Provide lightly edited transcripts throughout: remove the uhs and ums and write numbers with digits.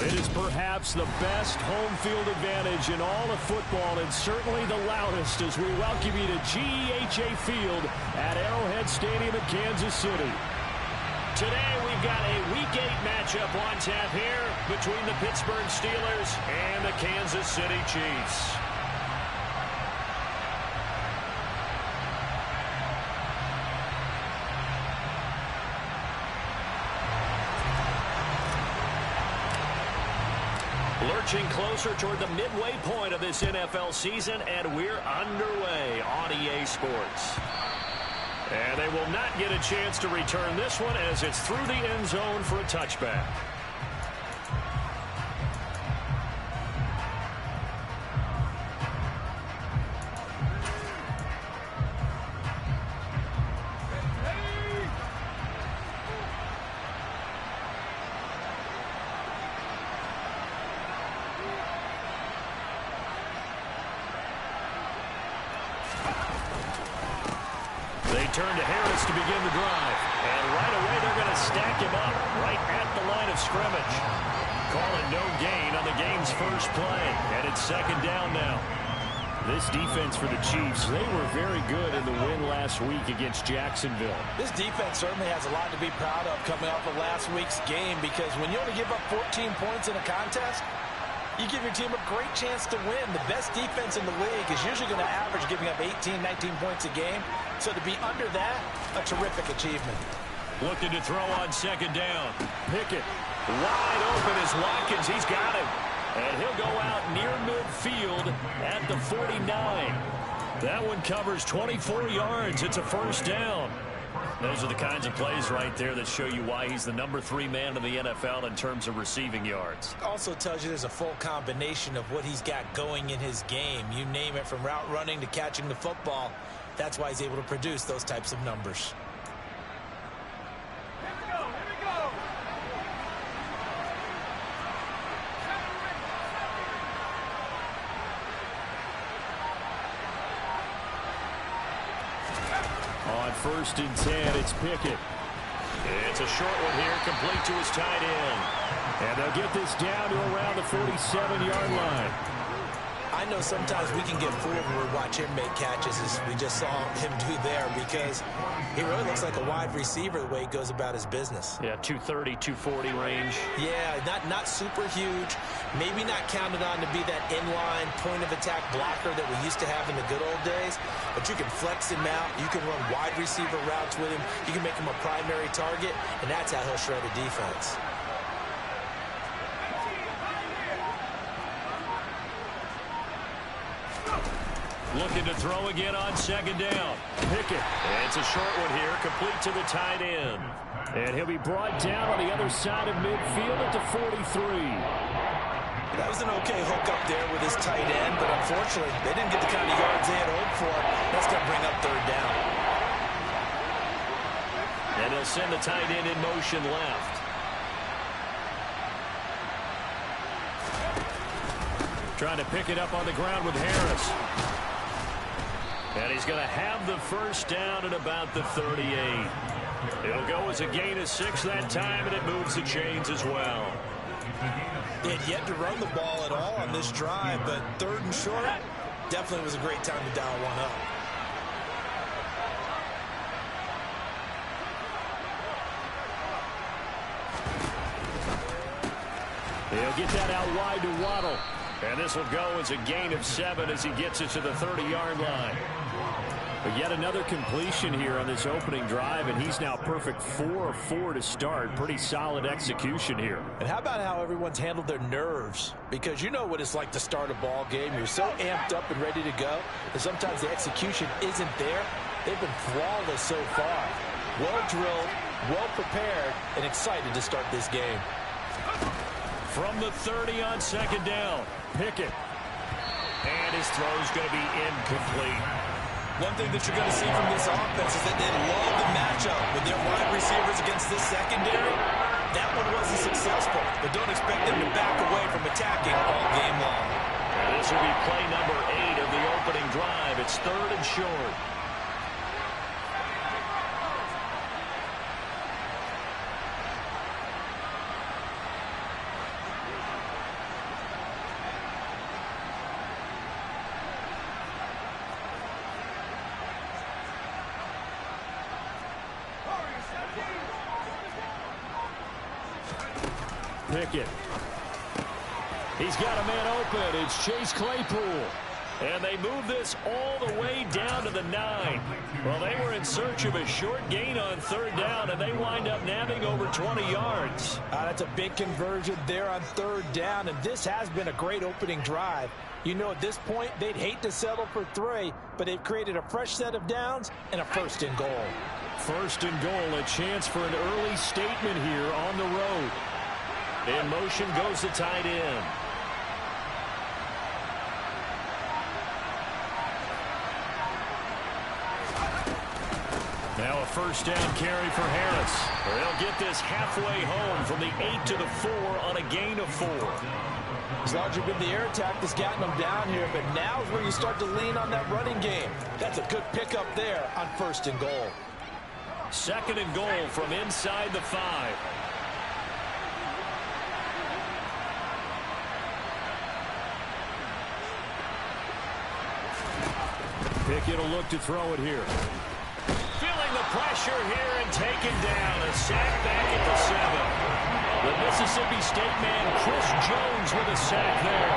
It is perhaps the best home field advantage in all of football, and certainly the loudest, as we welcome you to GEHA Field at Arrowhead Stadium in Kansas City. Today we've got a Week 8 matchup on tap here between the Pittsburgh Steelers and the Kansas City Chiefs. Lurching closer toward the midway point of this NFL season, and we're underway on EA Sports. And they will not get a chance to return this one as it's through the end zone for a touchback. Turn to Harris to begin the drive. And right away, they're going to stack him up right at the line of scrimmage. Calling no gain on the game's first play. And it's second down now. This defense for the Chiefs, they were very good in the win last week against Jacksonville. This defense certainly has a lot to be proud of coming off of last week's game, because when you only give up 14 points in a contest, you give your team a great chance to win. The best defense in the league is usually going to average giving up 18, 19 points a game. So to be under that, a terrific achievement. Looking to throw on second down. Pickett wide open as Watkins. He's got him. And he'll go out near midfield at the 49. That one covers 24 yards. It's a first down. Those are the kinds of plays right there that show you why he's the #3 man in the NFL in terms of receiving yards. Also tells you there's a full combination of what he's got going in his game. You name it, from route running to catching the football. That's why he's able to produce those types of numbers. On 1st and 10, it's Pickett. It's a short one here, complete to his tight end. And they'll get this down to around the 47-yard line. I know sometimes we can get fooled when we watch him make catches, as we just saw him do there, because he really looks like a wide receiver the way he goes about his business. Yeah, 230, 240 range. Yeah, not super huge. Maybe not counted on to be that inline point-of-attack blocker that we used to have in the good old days, but you can flex him out. You can run wide receiver routes with him. You can make him a primary target, and that's how he'll shred a defense. Looking to throw again on second down. Pickett. It's a short one here, complete to the tight end. And he'll be brought down on the other side of midfield at the 43. That was an okay hook up there with his tight end, but unfortunately, they didn't get the kind of yards they had hoped for. That's going to bring up third down. And he'll send the tight end in motion left. Trying to pick it up on the ground with Harris. And he's going to have the first down at about the 38. It'll go as a gain of 6 that time, and it moves the chains as well. They had yet to run the ball at all on this drive, but 3rd and short definitely was a great time to dial one up. He'll get that out wide to Waddle. And this will go as a gain of 7 as he gets it to the 30-yard line. But yet another completion here on this opening drive, and he's now perfect 4 of 4 to start. Pretty solid execution here. And how about how everyone's handled their nerves? Because you know what it's like to start a ball game. You're so amped up and ready to go, and sometimes the execution isn't there. They've been flawless so far. Well drilled, well prepared, and excited to start this game. From the 30 on second down, Pickett. And his throw's going to be incomplete. One thing that you're going to see from this offense is that they love the matchup with their wide receivers against this secondary. That one wasn't successful, but don't expect them to back away from attacking all game long. And this will be play number 8 of the opening drive. It's 3rd and short. Pickett. He's got a man open. It's Chase Claypool. And they move this all the way down to the 9. Well, they were in search of a short gain on 3rd down, and they wind up nabbing over 20 yards. That's a big conversion there on 3rd down, and this has been a great opening drive. You know, at this point, they'd hate to settle for 3, but they've created a fresh set of downs and a 1st and goal. 1st and goal, a chance for an early statement here on the road. In motion goes the tight end. Now a 1st down carry for Harris. They'll get this halfway home from the 8 to the 4 on a gain of 4. It's largely been the air attack that's gotten them down here, but now is where you start to lean on that running game. That's a good pickup there on 1st and goal. 2nd and goal from inside the 5. Pickett will look to throw it here. Feeling the pressure here and taken down. A sack back at the 7. The Mississippi State man, Chris Jones, with a sack there.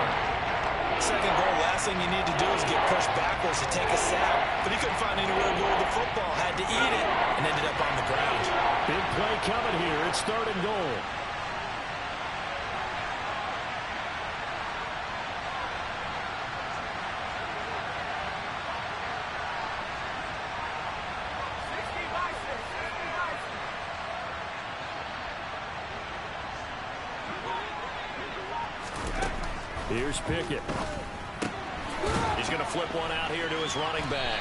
2nd goal, last thing you need to do is get pushed backwards to take a sack. But he couldn't find anywhere to go with the football. Had to eat it and ended up on the ground. Big play coming here. It's 3rd and goal. Here's Pickett. He's going to flip one out here to his running back.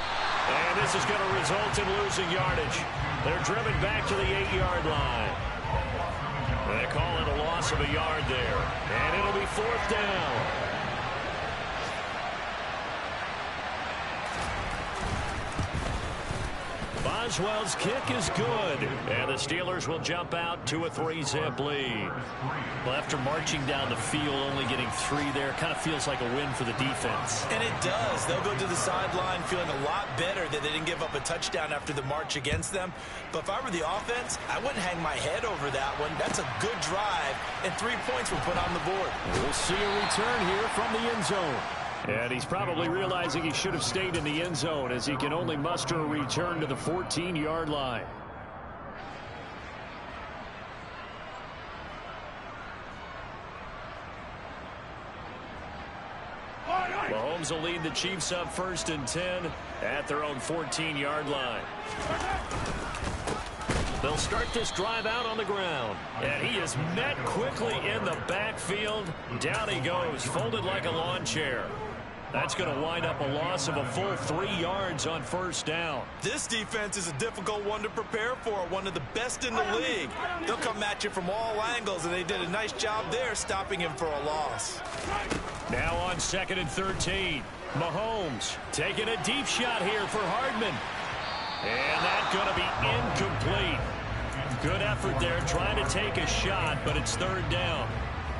And this is going to result in losing yardage. They're driven back to the 8-yard line. They call it a loss of a yard there. And it'll be 4th down. Boswell's kick is good. And the Steelers will jump out to a 3-zip lead. Well, after marching down the field, only getting 3 there, kind of feels like a win for the defense. And it does. They'll go to the sideline feeling a lot better that they didn't give up a touchdown after the march against them. But if I were the offense, I wouldn't hang my head over that one. That's a good drive, and 3 points were put on the board. We'll see a return here from the end zone. And he's probably realizing he should have stayed in the end zone as he can only muster a return to the 14-yard line. Mahomes will lead the Chiefs up 1st and 10 at their own 14-yard line. They'll start this drive out on the ground. And he is met quickly in the backfield. Down he goes, folded like a lawn chair. That's going to wind up a loss of a full 3 yards on 1st down. This defense is a difficult one to prepare for, one of the best in the league. They'll come at you from all angles, and they did a nice job there stopping him for a loss. Now on 2nd and 13. Mahomes taking a deep shot here for Hardman. And that's going to be incomplete. Good effort there trying to take a shot, but it's 3rd down.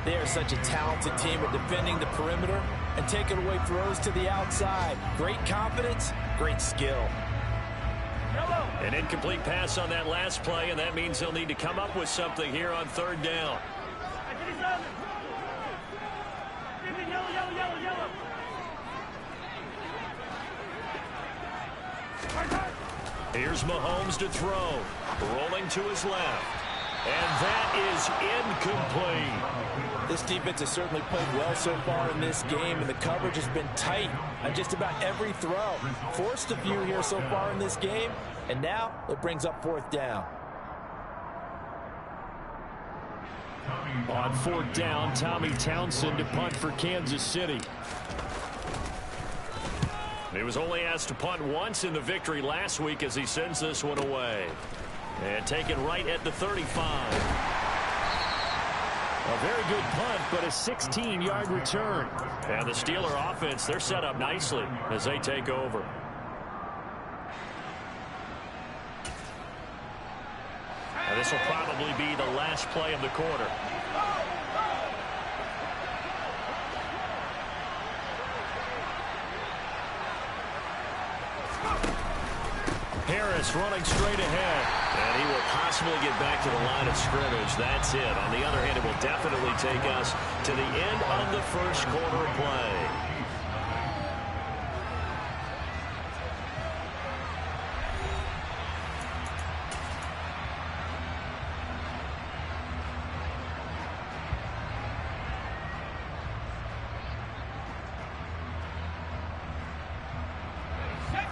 They are such a talented team at defending the perimeter and taking away throws to the outside. Great confidence, great skill. An incomplete pass on that last play, and that means they'll need to come up with something here on 3rd down. Here's Mahomes to throw. Rolling to his left. And that is incomplete. This defense has certainly played well so far in this game, and the coverage has been tight on just about every throw. Forced a few here so far in this game, and now it brings up 4th down. On 4th down, Tommy Townsend to punt for Kansas City. He was only asked to punt once in the victory last week as he sends this one away. And taken right at the 35. A very good punt, but a 16-yard return. And the Steeler offense, they're set up nicely as they take over. And this will probably be the last play of the quarter. Harris running straight ahead. And he will possibly get back to the line of scrimmage. That's it. On the other hand, it will definitely take us to the end of the first quarter of play.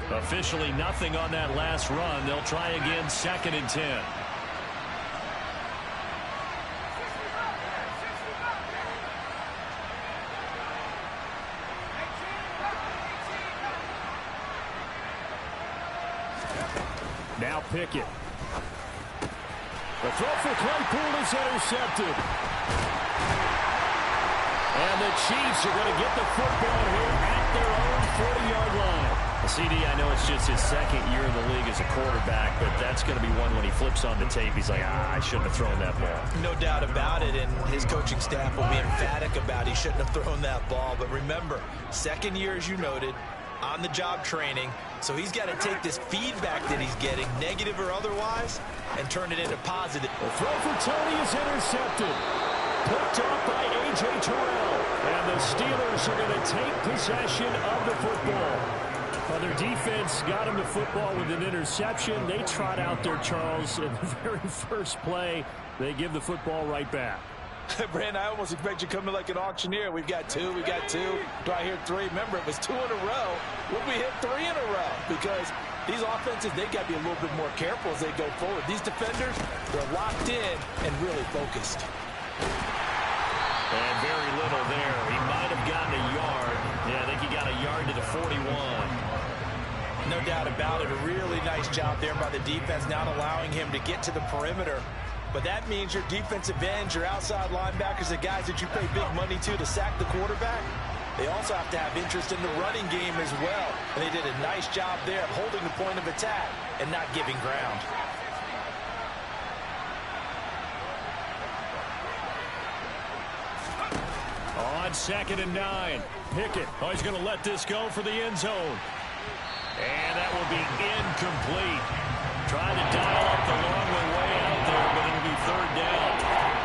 Officially nothing on that last run. They'll try again, 2nd and 10. Now Pickett. The throw for Claypool is intercepted. And the Chiefs are going to get the football here at their own 40-yard line. CD, I know it's just his 2nd year in the league as a quarterback, but that's going to be one when he flips on the tape. He's like, I shouldn't have thrown that ball. No doubt about it, and his coaching staff will be emphatic about he shouldn't have thrown that ball. But remember, 2nd year, as you noted, on-the-job training, so he's got to take this feedback that he's getting, negative or otherwise, and turn it into positive. The throw for Tony is intercepted. Picked up by A.J. Terrell. And the Steelers are going to take possession of the football. Well, their defense got him the football with an interception. They trot out there, Charles, in the very first play. They give the football right back. Brandon, I almost expect you to come in like an auctioneer. We've got 2, we got 2. Do I hear 3? Remember, it was 2 in a row. Would we hit 3 in a row? Because these offenses, they got to be a little bit more careful as they go forward. These defenders, they're locked in and really focused. And very little there. He might have gotten a yard. Yeah, I think he got a yard to the 41. No doubt about it. A really nice job there by the defense, not allowing him to get to the perimeter. But that means your defensive ends, your outside linebackers, the guys that you pay big money to sack the quarterback, they also have to have interest in the running game as well. And they did a nice job there of holding the point of attack and not giving ground. On 2nd and 9, Pickett. Oh, he's going to let this go for the end zone. And that will be incomplete. Trying to dial up the long way out there, but it'll be 3rd down.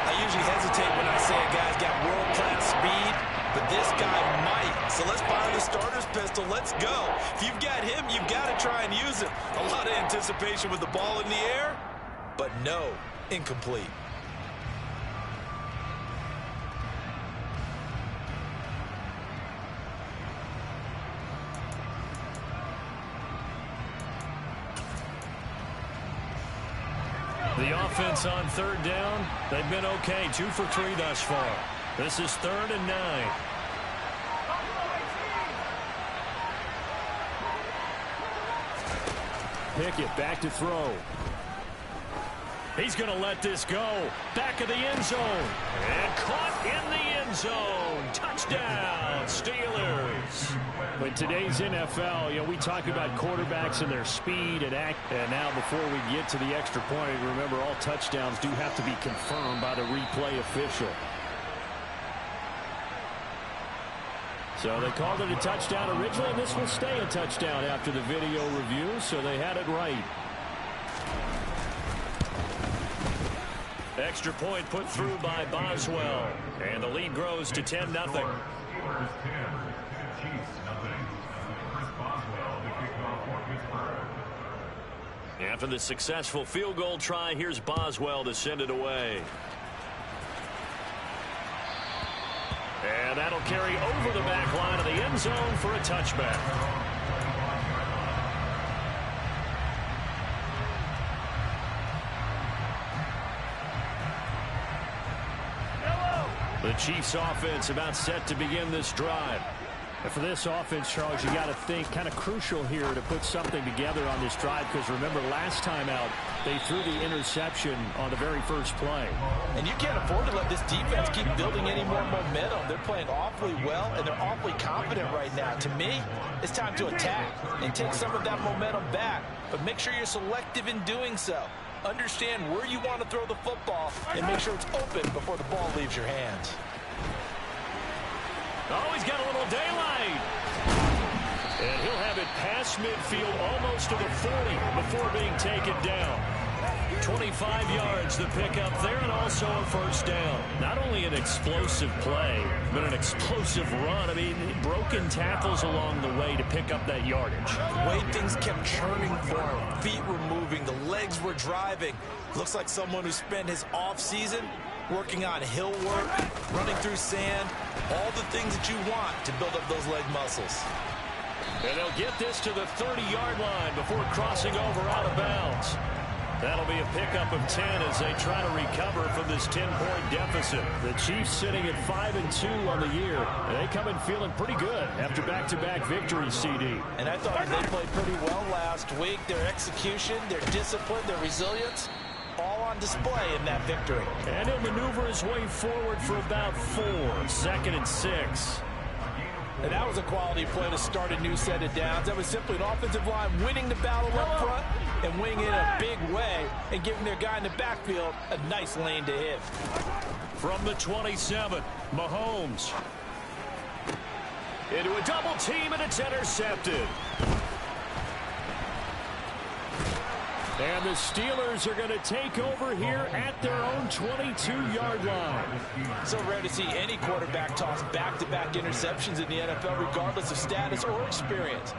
I usually hesitate when I say a guy's got world-class speed, but this guy might. So let's fire the starter's pistol. Let's go. If you've got him, you've got to try and use him. A lot of anticipation with the ball in the air, but no, incomplete. The offense on 3rd down, they've been okay. 2 for 3 thus far. This is 3rd and 9. Pickett back to throw. He's going to let this go. Back of the end zone. And caught in the end zone. Touchdown, Steelers. In today's NFL, we talk about quarterbacks and their speed and act. And now before we get to the extra point, remember all touchdowns do have to be confirmed by the replay official. So they called it a touchdown originally, and this will stay a touchdown after the video review, so they had it right. Extra point put through by Boswell, and the lead grows to 10-0. After the successful field goal try, here's Boswell to send it away. And that'll carry over the back line of the end zone for a touchback. The Chiefs offense about set to begin this drive. And for this offense, Charles, you got to think kind of crucial here to put something together on this drive, because remember last time out they threw the interception on the very first play. And you can't afford to let this defense keep building any more momentum. They're playing awfully well, and they're awfully confident right now. To me, it's time to attack and take some of that momentum back, but make sure you're selective in doing so. Understand where you want to throw the football and make sure it's open before the ball leaves your hands. Oh, he's got a little daylight. And he'll have it past midfield almost to the 40 before being taken down. 25 yards to pick up there, and also a first down. Not only an explosive play, but an explosive run. I mean, broken tackles along the way to pick up that yardage. The way things kept churning for him, feet were moving, the legs were driving. Looks like someone who spent his off-season working on hill work, running through sand, all the things that you want to build up those leg muscles. And they'll get this to the 30-yard line before crossing over out of bounds. That'll be a pickup of 10 as they try to recover from this 10-point deficit. The Chiefs sitting at 5-2 on the year. They come in feeling pretty good after back-to-back victories, CD. And I thought they played pretty well last week. Their execution, their discipline, their resilience, all on display in that victory. And he'll maneuver his way forward for about 4. 2nd and 6. And that was a quality play to start a new set of downs. That was simply an offensive line winning the battle up front and winning it in a big way and giving their guy in the backfield a nice lane to hit. From the 27, Mahomes. Into a double team, and it's intercepted. And the Steelers are going to take over here at their own 22-yard line. So rare to see any quarterback toss back-to-back interceptions in the NFL, regardless of status or experience.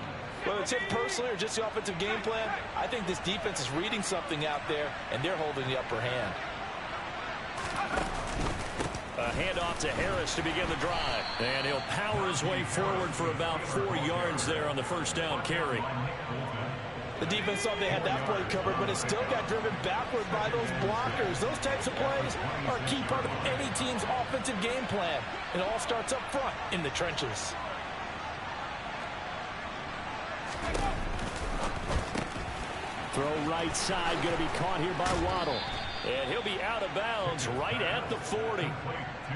Whether it's him personally or just the offensive game plan, I think this defense is reading something out there, and they're holding the upper hand. A handoff to Harris to begin the drive. And he'll power his way forward for about 4 yards there on the first down carry. The defense thought they had that play covered, but it still got driven backward by those blockers. Those types of plays are a key part of any team's offensive game plan. It all starts up front in the trenches. Throw right side, going to be caught here by Waddle. And he'll be out of bounds right at the 40.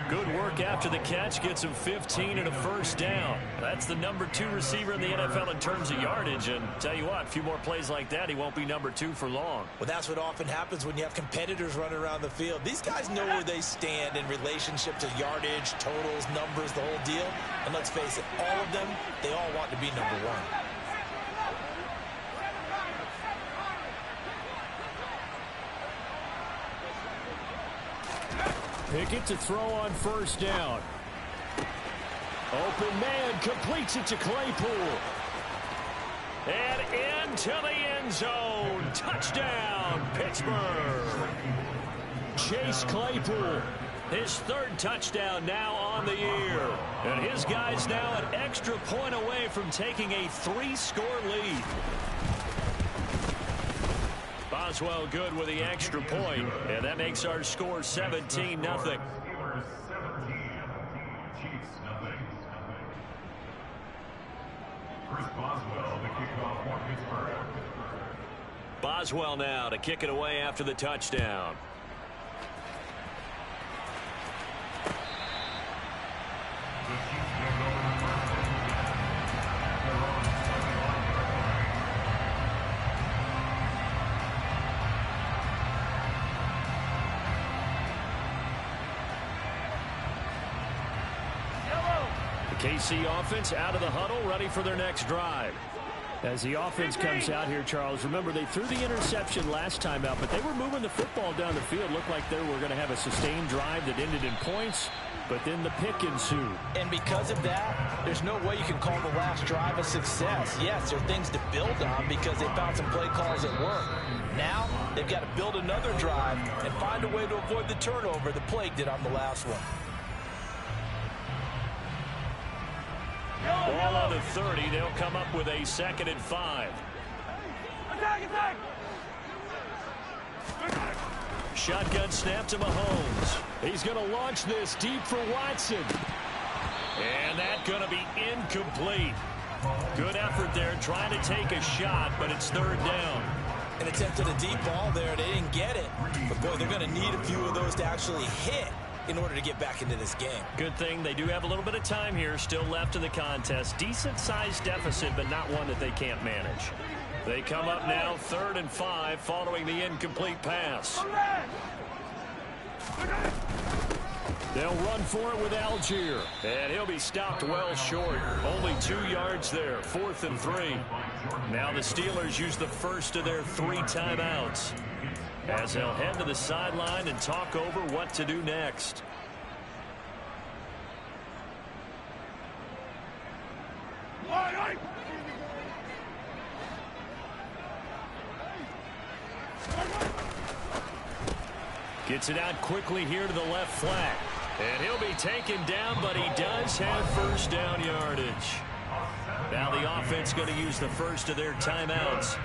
Good work after the catch. Gets him 15 and a first down. That's the number 2 receiver in the NFL in terms of yardage. And tell you what, a few more plays like that, he won't be number 2 for long. Well, that's what often happens when you have competitors running around the field. These guys know where they stand in relationship to yardage, totals, numbers, the whole deal. And let's face it, all of them, they all want to be number 1. Pickett to throw on first down. Open man, completes it to Claypool. And into the end zone. Touchdown, Pittsburgh. Chase Claypool. His 3rd touchdown now on the year. And his guys now an extra point away from taking a 3-score lead. Boswell good with the extra point, and that makes our score 17-0. Boswell now to kick it away after the touchdown. KC offense out of the huddle, ready for their next drive. As the offense comes out here, Charles, remember they threw the interception last time out, but they were moving the football down the field. Looked like they were going to have a sustained drive that ended in points, but then the pick ensued. And because of that, there's no way you can call the last drive a success. Yes, there are things to build on because they found some play calls that work. Now, they've got to build another drive and find a way to avoid the turnover the plague did on the last one. Ball on the 30. They'll come up with a 2nd and 5. Attack! Shotgun snap to Mahomes. He's going to launch this deep for Watson. And that's going to be incomplete. Good effort there trying to take a shot, but it's 3rd down. An attempt at a deep ball there. They didn't get it. But, boy, they're going to need a few of those to actually hit in order to get back into this game. Good thing they do have a little bit of time here still left in the contest. Decent-sized deficit, but not one that they can't manage. They come up now 3rd and 5 following the incomplete pass. They'll run for it with Algier. And he'll be stopped well short. Only 2 yards there. 4th and 3. Now the Steelers use the first of their 3 timeouts, as they'll head to the sideline and talk over what to do next. Gets it out quickly here to the left flat. And he'll be taken down, but he does have 1st down yardage. Now the offense going to use the first of their timeouts,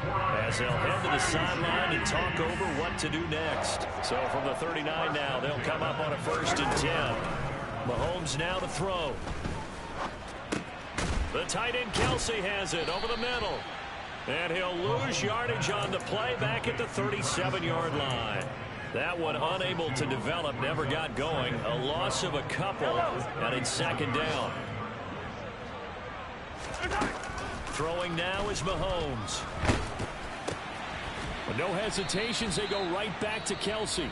as they'll head to the sideline and talk over what to do next. So from the 39 now, they'll come up on a 1st and 10. Mahomes now to throw. The tight end Kelsey has it over the middle. And he'll lose yardage on the play back at the 37-yard line. That one unable to develop, never got going. A loss of a couple, and it's 2nd down. Throwing now is Mahomes. With no hesitations, they go right back to Kelsey.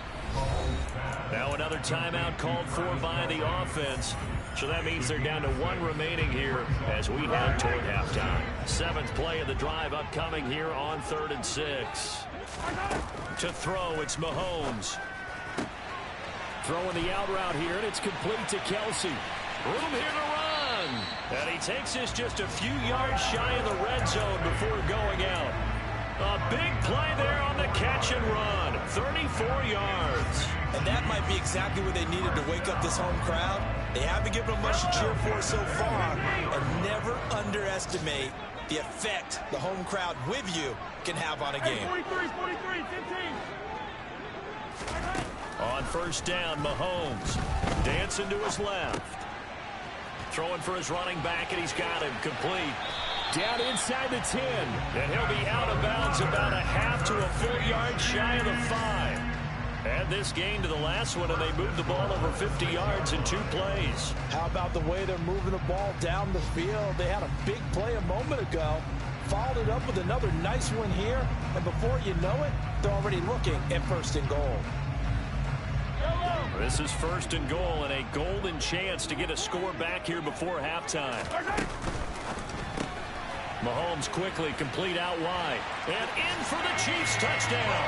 Now another timeout called for by the offense. So that means they're down to 1 remaining here as we head toward halftime. 7th play of the drive upcoming here on 3rd and 6. To throw, it's Mahomes. Throwing the out route here, and it's complete to Kelsey. Room here to run. And he takes this just a few yards shy of the red zone before going out. A big play there on the catch and run. 34 yards. And that might be exactly what they needed to wake up this home crowd. They haven't given them much to cheer for so far. And never underestimate the effect the home crowd with you can have on a game. 43, 15. On 1st down, Mahomes dancing to his left. Throwing for his running back, and he's got him complete. Down inside the 10. And he'll be out of bounds about a half to a full yard shy of the 5. Add this game to the last one, and they moved the ball over 50 yards in 2 plays. How about the way they're moving the ball down the field? They had a big play a moment ago, followed it up with another nice one here, and before you know it, they're already looking at 1st and goal. This is 1st and goal, and a golden chance to get a score back here before halftime. Mahomes quickly complete out wide. And in for the Chiefs touchdown.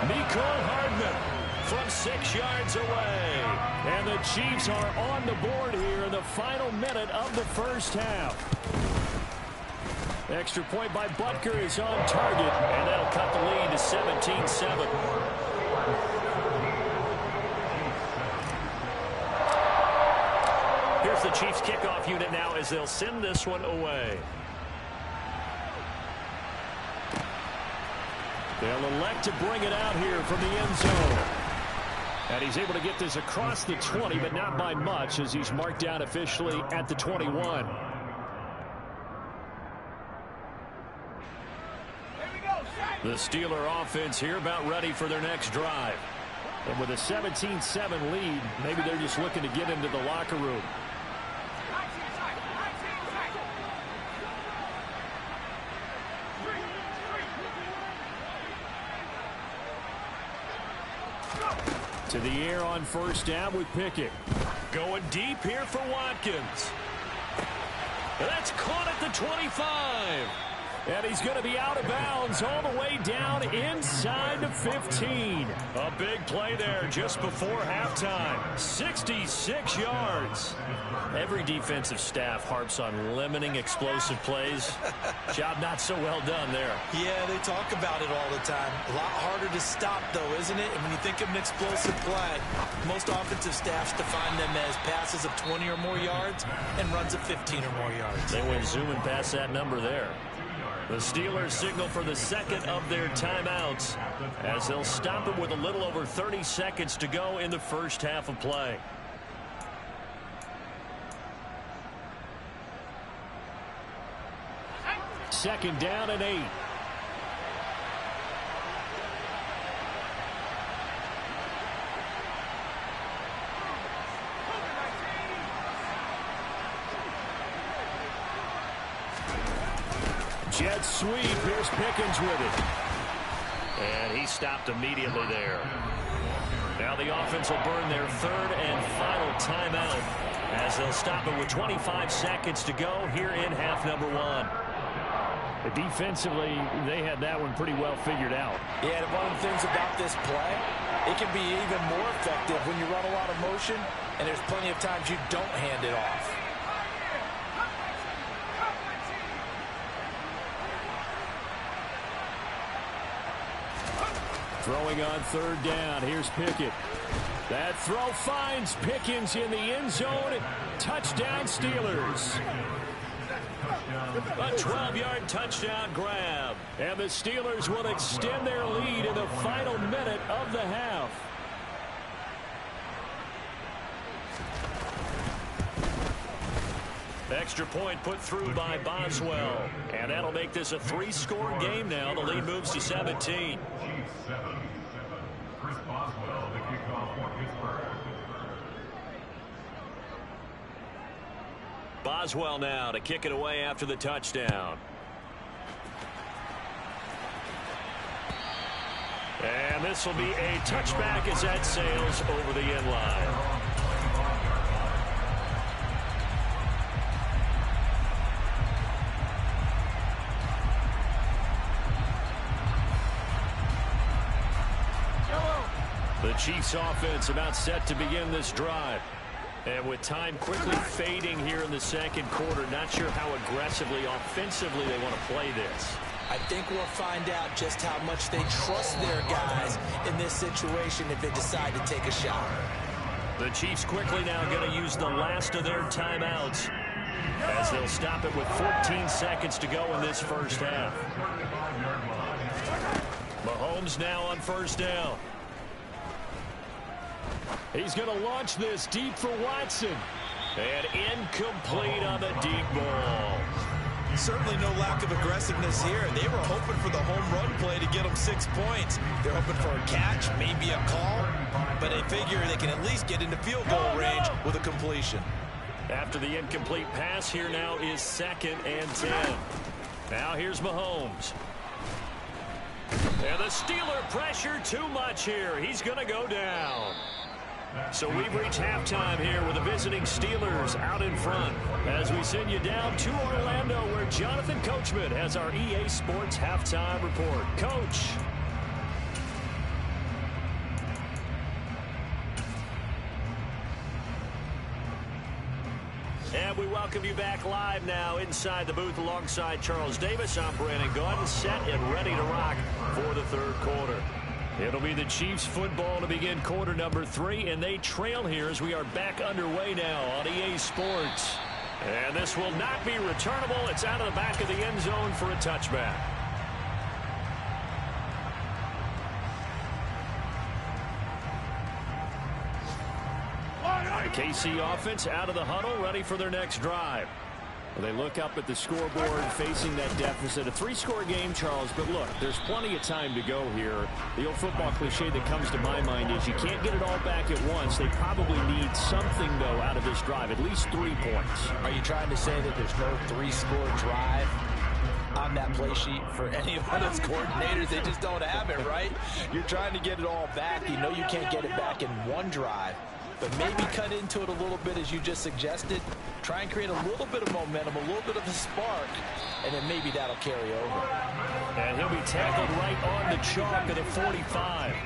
Mecole Hardman from 6 yards away. And the Chiefs are on the board here in the final minute of the 1st half. Extra point by Butker is on target, and that'll cut the lead to 17-7. Here's the Chiefs kickoff unit now as they'll send this one away. They'll elect to bring it out here from the end zone. And he's able to get this across the 20, but not by much, as he's marked down officially at the 21. The Steeler offense here about ready for their next drive. And with a 17-7 lead, maybe they're just looking to get into the locker room. To the air on 1st down with Pickett. Going deep here for Watkins. That's caught at the 25. And he's going to be out of bounds all the way down inside the 15. A big play there just before halftime. 66 yards. Every defensive staff harps on limiting explosive plays. Job not so well done there. Yeah, they talk about it all the time. A lot harder to stop, though, isn't it? And when you think of an explosive play, most offensive staffs define them as passes of 20 or more yards and runs of 15 or more yards. They went zooming past that number there. The Steelers signal for the second of their timeouts as they'll stop it with a little over 30 seconds to go in the first half of play. Second down and 8. Jet sweep. Here's Pickens with it. And he stopped immediately there. Now the offense will burn their third and final timeout as they'll stop it with 25 seconds to go here in half number 1. Defensively, they had that one pretty well figured out. Yeah, and one of the things about this play, it can be even more effective when you run a lot of motion, and there's plenty of times you don't hand it off. Throwing on third down. Here's Pickett. That throw finds Pickens in the end zone. Touchdown, Steelers. A 12-yard touchdown grab. And the Steelers will extend their lead in the final minute of the half. Extra point put through by Boswell. And that'll make this a 3-score game now. The lead moves to 17. Chris Boswell, the kickoff for Pittsburgh. Boswell now to kick it away after the touchdown. And this will be a touchback as that sails over the end line. The Chiefs offense about set to begin this drive. And with time quickly fading here in the second quarter, not sure how aggressively, offensively they want to play this. I think we'll find out just how much they trust their guys in this situation if they decide to take a shot. The Chiefs quickly now going to use the last of their timeouts as they'll stop it with 14 seconds to go in this first half. Mahomes now on first down. He's going to launch this deep for Watson. And incomplete on the deep ball. Certainly no lack of aggressiveness here. They were hoping for the home run play to get them 6 points. They're hoping for a catch, maybe a call, but they figure they can at least get into field goal range with a completion. After the incomplete pass, here now is 2nd and 10. Now here's Mahomes. And the Steeler pressure too much here. He's going to go down. So we've reached halftime here with the visiting Steelers out in front as we send you down to Orlando where Jonathan Coachman has our EA Sports halftime report. Coach. And we welcome you back live now inside the booth alongside Charles Davis. I'm Brandon Gordon, set and ready to rock for the third quarter. It'll be the Chiefs football to begin quarter number 3, and they trail here as we are back underway now on EA Sports. And this will not be returnable. It's out of the back of the end zone for a touchback. The KC offense out of the huddle, ready for their next drive. Well, they look up at the scoreboard facing that deficit. A 3-score game, Charles, but look, there's plenty of time to go here. The old football cliche that comes to my mind is you can't get it all back at once. They probably need something, though, out of this drive, at least 3 points. Are you trying to say that there's no 3-score drive on that play sheet for any of those coordinators? They just don't have it, right? You're trying to get it all back. You know you can't get it back in one drive, but maybe cut into it a little bit as you just suggested. Try and create a little bit of momentum, a little bit of a spark, and then maybe that'll carry over. And he'll be tackled right on the chalk of the 45.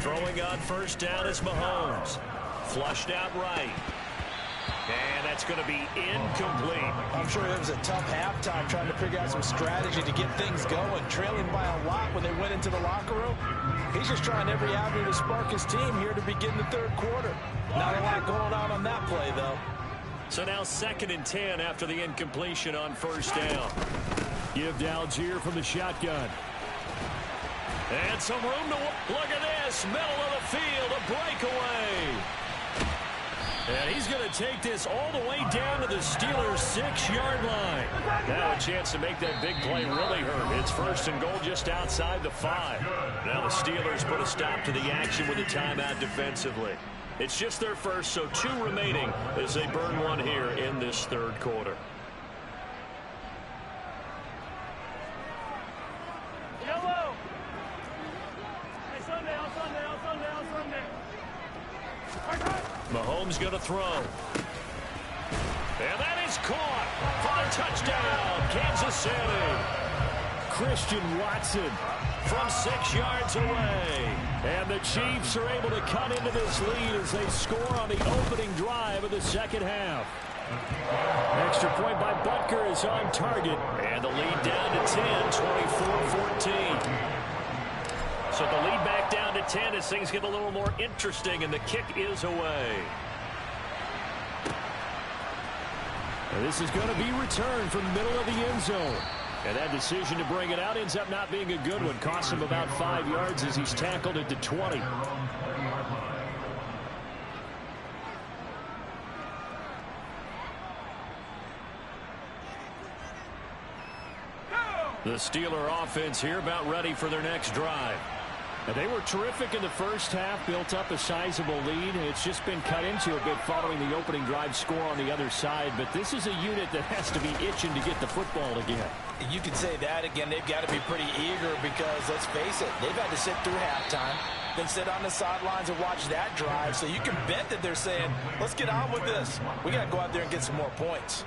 Throwing on first down is Mahomes. Flushed out right. And that's going to be incomplete. I'm sure it was a tough halftime trying to figure out some strategy to get things going, trailing by a lot when they went into the locker room. He's just trying every avenue to spark his team here to begin the third quarter. Not a lot going on that play, though. So now 2nd and 10 after the incompletion on first down. Give to Algier from the shotgun. And some room to look at this. Middle of the field, a breakaway. And he's going to take this all the way down to the Steelers' 6-yard line. Now a chance to make that big play really hurt. It's 1st and goal just outside the 5. Now the Steelers put a stop to the action with a timeout defensively. It's just their first, so 2 remaining as they burn one here in this third quarter. Yellow. Hey, Sunday, on Sunday, on Sunday, on Sunday. Mahomes going to throw. And that is caught for a touchdown, Kansas City. Christian Watson from 6 yards away. And the Chiefs are able to cut into this lead as they score on the opening drive of the second half. Extra point by Butker is on target. And the lead down to 10, 24-14. So the lead back down to 10 as things get a little more interesting, and the kick is away. And this is going to be returned from the middle of the end zone. And that decision to bring it out ends up not being a good one. Costs him about 5 yards as he's tackled at the 20. The Steeler offense here about ready for their next drive. And they were terrific in the first half, built up a sizable lead. It's just been cut into a bit following the opening drive score on the other side. But this is a unit that has to be itching to get the football again. You can say that again. They've got to be pretty eager because, let's face it, they've had to sit through halftime, then sit on the sidelines and watch that drive. So you can bet that they're saying, let's get on with this. We got to go out there and get some more points.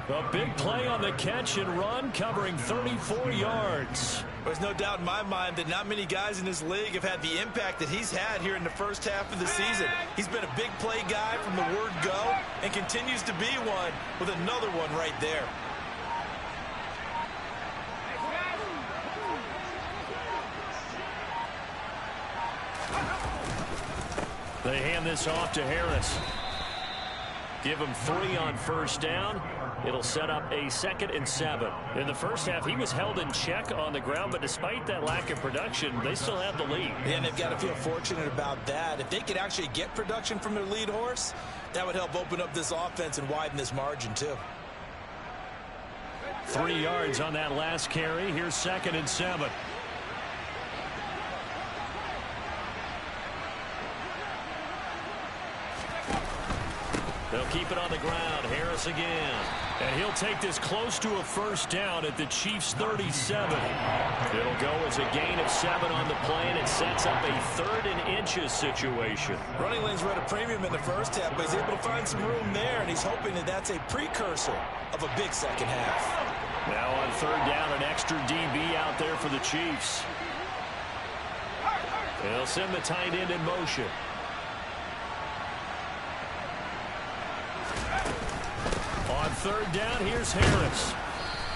A big play on the catch and run, covering 34 yards. There's no doubt in my mind that not many guys in this league have had the impact that he's had here in the first half of the season. He's been a big play guy from the word go and continues to be one with another one right there. They hand this off to Harris. Give him 3 on first down. It'll set up a 2nd and 7. In the first half, he was held in check on the ground, but despite that lack of production, they still have the lead. And they've got to feel fortunate about that. If they could actually get production from their lead horse, that would help open up this offense and widen this margin, too. 3 yards on that last carry. Here's 2nd and 7. They'll keep it on the ground. Harris again. And he'll take this close to a first down at the Chiefs' 37. It'll go as a gain of 7 on the play, and it sets up a 3rd and inches situation. Running lanes were at a premium in the first half, but he's able to find some room there, and he's hoping that that's a precursor of a big second half. Now on 3rd down, an extra DB out there for the Chiefs. They'll send the tight end in motion. On 3rd down, here's Harris.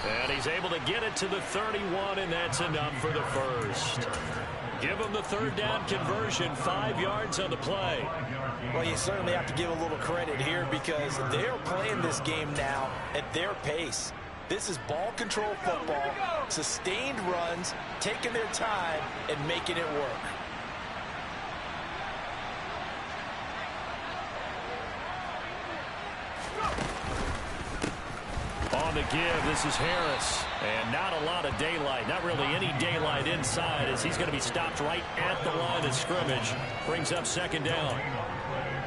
And he's able to get it to the 31, and that's enough for the first. Give him the 3rd down conversion, 5 yards on the play. Well, you certainly have to give a little credit here because they're playing this game now at their pace. This is ball control football, sustained runs, taking their time, and making it work. On the give, this is Harris. And not a lot of daylight, not really any daylight inside as he's going to be stopped right at the line of scrimmage. Brings up 2nd down.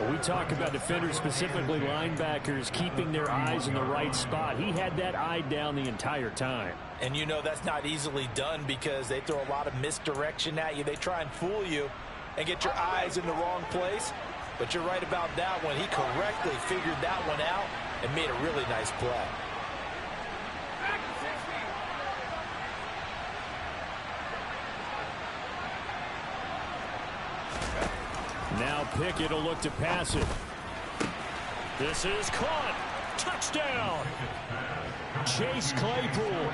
Well, we talk about defenders, specifically linebackers, keeping their eyes in the right spot. He had that eye down the entire time. And you know that's not easily done because they throw a lot of misdirection at you. They try and fool you and get your eyes in the wrong place. But you're right about that one. He correctly figured that one out and made a really nice play. Now Pickett will look to pass it. This is caught. Touchdown. Chase Claypool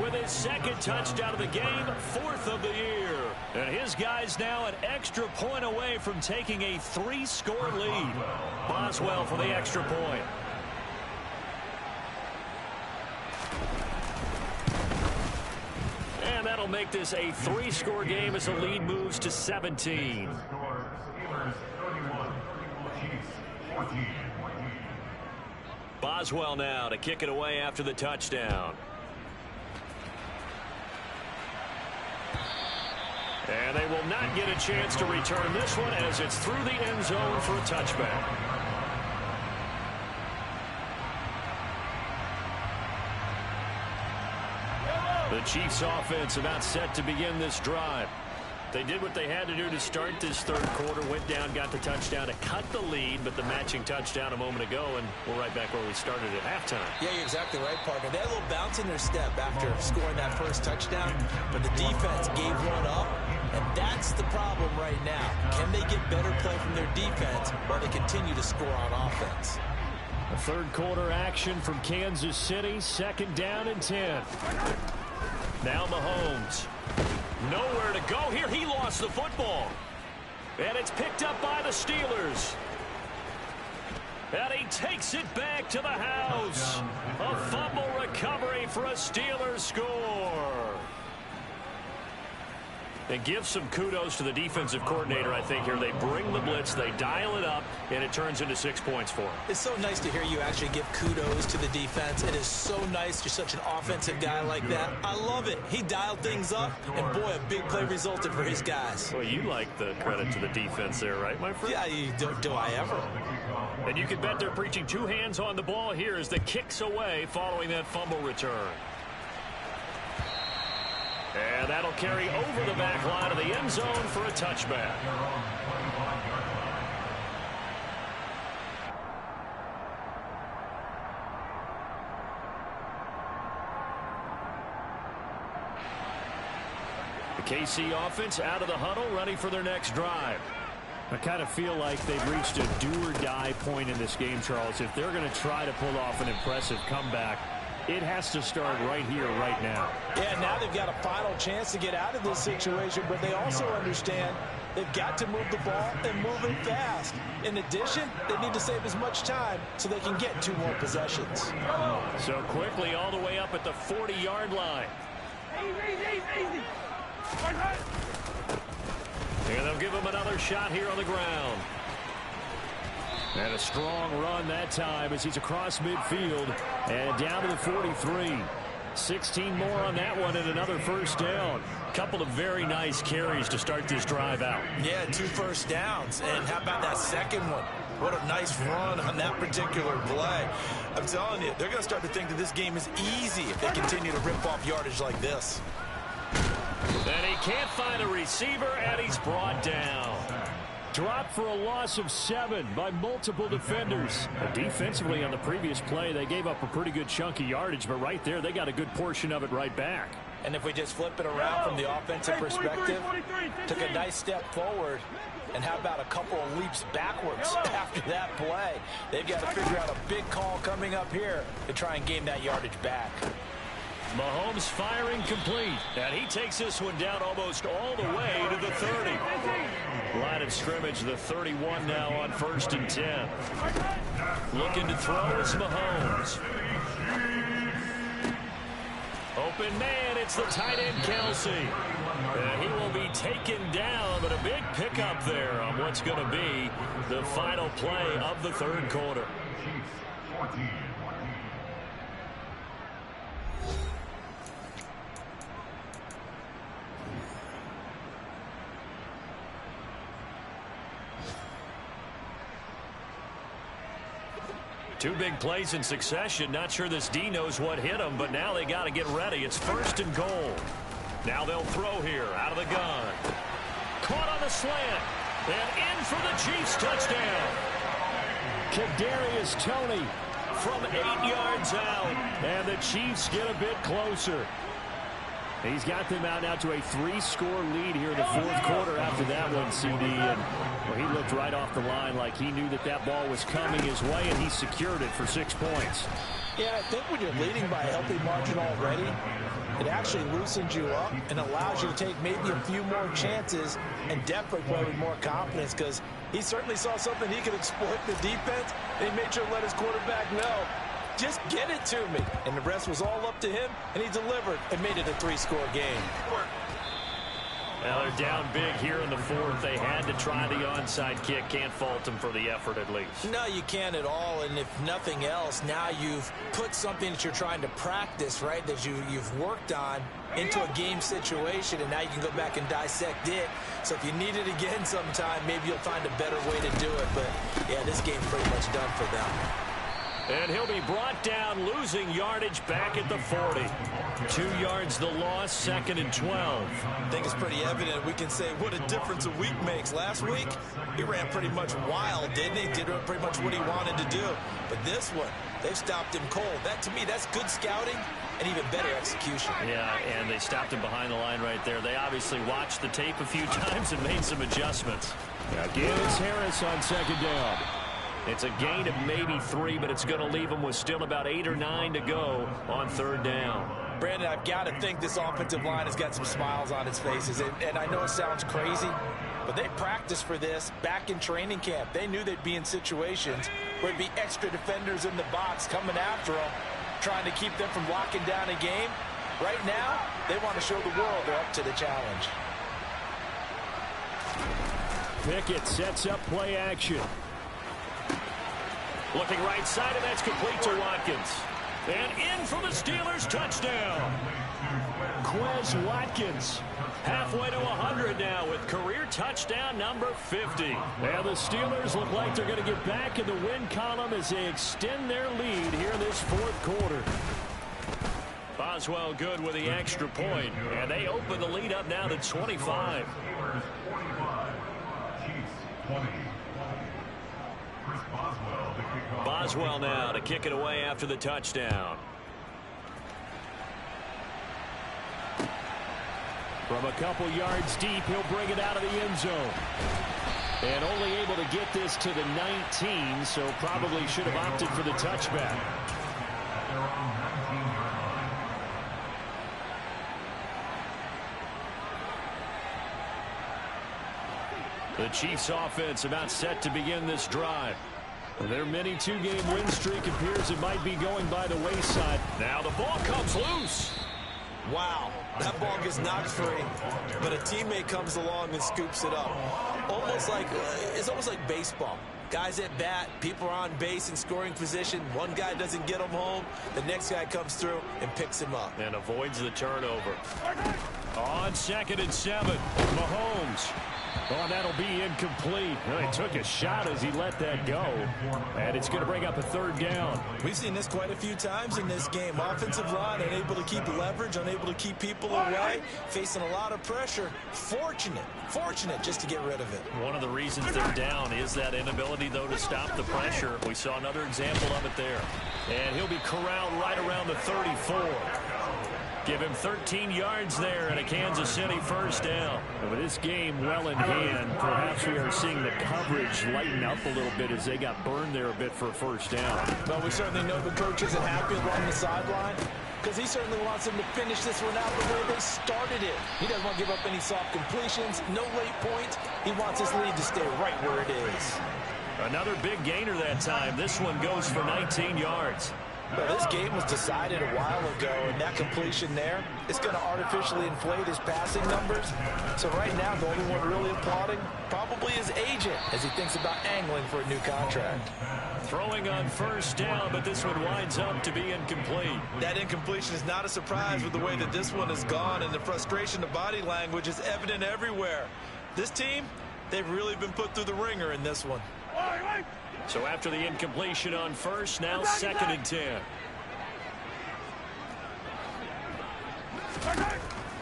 with his second touchdown of the game, 4th of the year. And his guy's now an extra point away from taking a 3-score lead. Boswell for the extra point. And that'll make this a 3-score game as the lead moves to 17. Boswell now to kick it away after the touchdown. And they will not get a chance to return this one as it's through the end zone for a touchback. The Chiefs offense about set to begin this drive. They did what they had to do to start this third quarter, went down, got the touchdown to cut the lead, but the matching touchdown a moment ago, and we're right back where we started at halftime. Yeah, you're exactly right, partner. They had a little bounce in their step after scoring that first touchdown, but the defense gave one up, and that's the problem right now. Can they get better play from their defense while they continue to score on offense? A third quarter action from Kansas City, 2nd down and 10. Now Mahomes. Nowhere to go here. He lost the football. And it's picked up by the Steelers. And he takes it back to the house. A fumble recovery for a Steelers score. And give some kudos to the defensive coordinator, I think, here. They bring the blitz, they dial it up, and it turns into 6 points for them. It's so nice to hear you actually give kudos to the defense. It is so nice you're such an offensive guy like that. I love it. He dialed things up, and boy, a big play resulted for his guys. Well, you like the credit to the defense there, right, my friend? Yeah, do I ever? And you can bet they're preaching 2 hands on the ball here as the kick's away following that fumble return. And that'll carry over the back line of the end zone for a touchback. The KC offense out of the huddle, ready for their next drive. I kind of feel like they've reached a do-or-die point in this game, Charles. If they're going to try to pull off an impressive comeback, it has to start right here, right now. Yeah, now they've got a final chance to get out of this situation, but they also understand they've got to move the ball and move it fast. In addition, they need to save as much time so they can get 2 more possessions. So quickly all the way up at the 40-yard line. Easy. And they'll give him another shot here on the ground. And a strong run that time as he's across midfield and down to the 43. 16 more on that one and another first down. Couple of very nice carries to start this drive out. Yeah, 2 first downs. And how about that second one? What a nice run on that particular play. I'm telling you, they're going to start to think that this game is easy if they continue to rip off yardage like this. And he can't find a receiver, and he's brought down. Dropped for a loss of 7 by multiple defenders. Defensively on the previous play, they gave up a pretty good chunk of yardage, but right there, they got a good portion of it right back. And if we just flip it around from the offensive perspective, took a nice step forward, and how about a couple of leaps backwards after that play? They've got to figure out a big call coming up here to try and gain that yardage back. Mahomes firing complete, and he takes this one down almost all the way to the 30. Line of scrimmage, the 31 now on 1st and 10. Looking to throw is Mahomes. Open man, it's the tight end Kelsey. And he will be taken down, but a big pickup there on what's going to be the final play of the third quarter. Two big plays in succession. Not sure this D knows what hit him, but now they got to get ready. It's 1st and goal. Now they'll throw here out of the gun. Caught on the slant. And in for the Chiefs touchdown. Kadarius Toney from 8 yards out. And the Chiefs get a bit closer. He's got them out now to a 3-score lead here in the fourth quarter after that one, CD. And well, he looked right off the line like he knew that that ball was coming his way, and he secured it for 6 points. Yeah, I think when you're leading by a healthy margin already, it actually loosens you up and allows you to take maybe a few more chances and definitely play with more confidence, because he certainly saw something he could exploit in the defense, and he made sure to let his quarterback know, just get it to me. And the rest was all up to him, and he delivered and made it a 3-score game. Well, they're down big here in the fourth. They had to try the onside kick. Can't fault them for the effort, at least. No, you can't at all. And if nothing else, now you've put something that you're trying to practice, right, that you've worked on into a game situation, and now you can go back and dissect it. So if you need it again sometime, maybe you'll find a better way to do it. But, yeah, this game's pretty much done for them. And he'll be brought down, losing yardage back at the 40. 2 yards the loss, 2nd and 12. I think it's pretty evident. We can say what a difference a week makes. Last week, he ran pretty much wild, didn't he? Did pretty much what he wanted to do. But this one, they've stopped him cold. That, to me, that's good scouting and even better execution. Yeah, and they stopped him behind the line right there. They obviously watched the tape a few times and made some adjustments. Again, it's Harris on 2nd down. It's a gain of maybe 3, but it's going to leave them with still about 8 or 9 to go on 3rd down. Brandon, I've got to think this offensive line has got some smiles on its faces. And I know it sounds crazy, but they practiced for this back in training camp. They knew they'd be in situations where there'd be extra defenders in the box coming after them, trying to keep them from locking down a game. Right now, they want to show the world they're up to the challenge. Pickett sets up play action. Looking right side, and that's complete to Watkins. And in for the Steelers, touchdown. Quez Watkins, halfway to 100 now with career touchdown number 50. And the Steelers look like they're going to get back in the win column as they extend their lead here in this fourth quarter. Boswell good with the extra point, and they open the lead up now to 25. Boswell now to kick it away after the touchdown. From a couple yards deep, he'll bring it out of the end zone. And only able to get this to the 19, so probably should have opted for the touchback. The Chiefs offense about set to begin this drive. Their mini 2-game win streak appears it might be going by the wayside. Now the ball comes loose. Wow, that ball gets knocked free, but a teammate comes along and scoops it up. It's almost like baseball. Guys at bat, people are on base in scoring position. One guy doesn't get him home. The next guy comes through and picks him up. And avoids the turnover. On 2nd and 7, Mahomes. Oh, that'll be incomplete. Well, he took a shot as he let that go. And it's going to bring up a 3rd down. We've seen this quite a few times in this game. Offensive line unable to keep leverage, unable to keep people away, facing a lot of pressure. Fortunate just to get rid of it. One of the reasons they're down is that inability, though, to stop the pressure. We saw another example of it there. And he'll be corralled right around the 34. Give him 13 yards there and a Kansas City 1st down. And with this game well in hand, perhaps we are seeing the coverage lighten up a little bit as they got burned there a bit for a 1st down. Well, we certainly know the coach isn't happy along the sideline because he certainly wants them to finish this one out the way they started it. He doesn't want to give up any soft completions, no late points. He wants his lead to stay right where it is. Another big gainer that time. This one goes for 19 yards. Well, this game was decided a while ago, and that completion there is going to artificially inflate his passing numbers. So right now, the only one really applauding probably his agent as he thinks about angling for a new contract. Throwing on 1st down, but this one winds up to be incomplete. That incompletion is not a surprise with the way that this one has gone, and the frustration of body language is evident everywhere. This team, they've really been put through the ringer in this one. So after the incompletion on 1st, now 2nd and 10.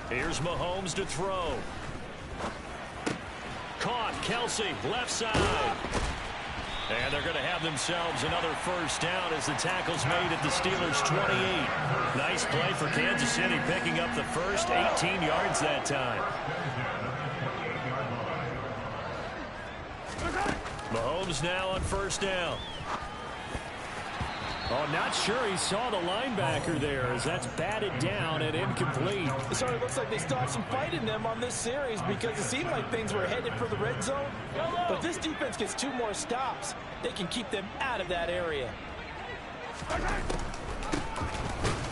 Here's Mahomes to throw. caught. Kelsey, left side. And they're going to have themselves another first down as the tackle's made at the Steelers' 28. Nice play for Kansas City, picking up the first 18 yards that time. Mahomes now on first down. Oh, not sure he saw the linebacker there as that's batted down and incomplete. It sort of looks like they still have some fight in them on this series because it seemed like things were headed for the red zone. But this defense gets 2 more stops. They can keep them out of that area.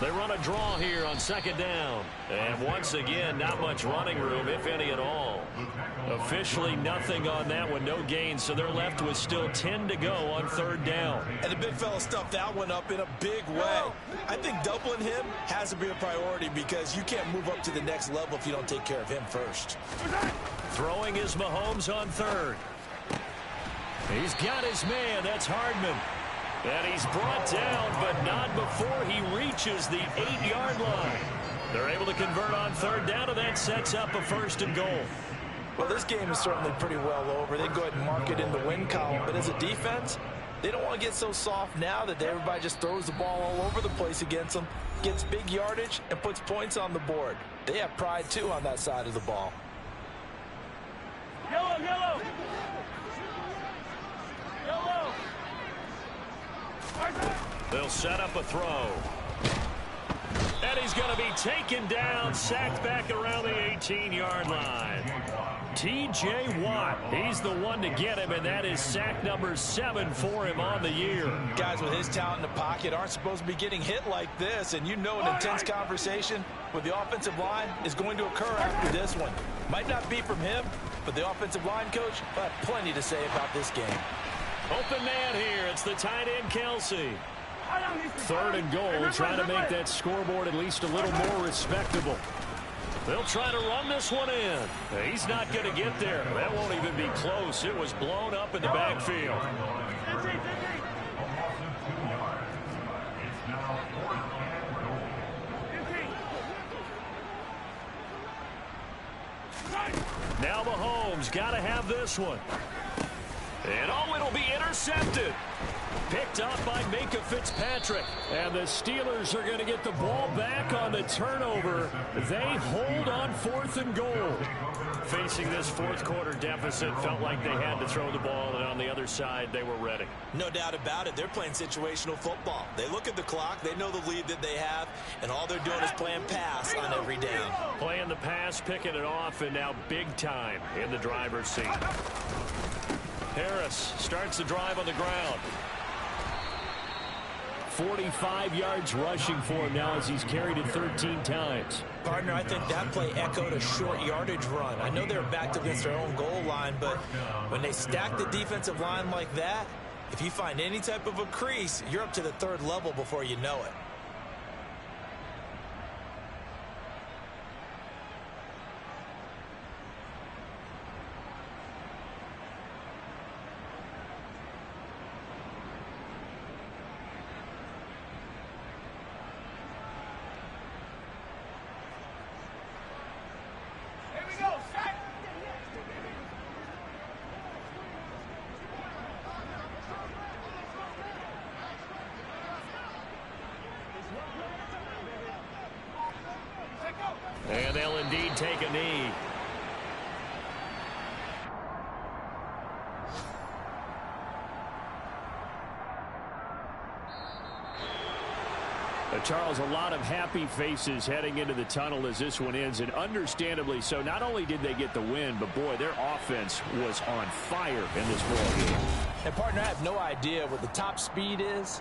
They run a draw here on second down. And once again, not much running room, if any at all. Officially nothing on that one, no gain, so they're left with still 10 to go on third down. And the big fella stuffed that one up in a big way. I think doubling him has to be a priority because you can't move up to the next level if you don't take care of him first. Throwing is Mahomes on third. He's got his man, that's Hardman. And he's brought down, but not before he reaches the 8-yard line. They're able to convert on third down, and that sets up a first and goal. Well, this game is certainly pretty well over. They go ahead and mark it in the win column. But as a defense, they don't want to get so soft now that everybody just throws the ball all over the place against them, gets big yardage, and puts points on the board. They have pride, too, on that side of the ball. Yellow, yellow. Yellow. They'll set up a throw. And he's going to be taken down, sacked back around the 18-yard line. T.J. Watt, he's the one to get him, and that is sack number 7 for him on the year. Guys with his talent in the pocket aren't supposed to be getting hit like this, and you know an intense conversation with the offensive line is going to occur after this one. Might not be from him, but the offensive line coach will have plenty to say about this game. Open man here. It's the tight end, Kelsey. Third and goal, trying to make that scoreboard at least a little more respectable. They'll try to run this one in. He's not going to get there. That won't even be close. It was blown up in the backfield. Now Mahomes got to have this one. And oh, it'll be intercepted. Picked up by Minka Fitzpatrick. And the Steelers are going to get the ball back on the turnover. They hold on 4th and goal. Facing this fourth quarter deficit, felt like they had to throw the ball, and on the other side, they were ready. No doubt about it. They're playing situational football. They look at the clock, they know the lead that they have, and all they're doing is playing pass on every down. Playing the pass, picking it off, and now big time in the driver's seat. Harris starts the drive on the ground. 45 yards rushing for him now as he's carried it 13 times. Partner, I think that play echoed a short yardage run. I know they're backed against their own goal line, but when they stack the defensive line like that, if you find any type of a crease, you're up to the 3rd level before you know it. And they'll indeed take a knee. Charles, a lot of happy faces heading into the tunnel as this one ends, and understandably so. Not only did they get the win, but boy, their offense was on fire in this ball game. And partner, I have no idea what the top speed is.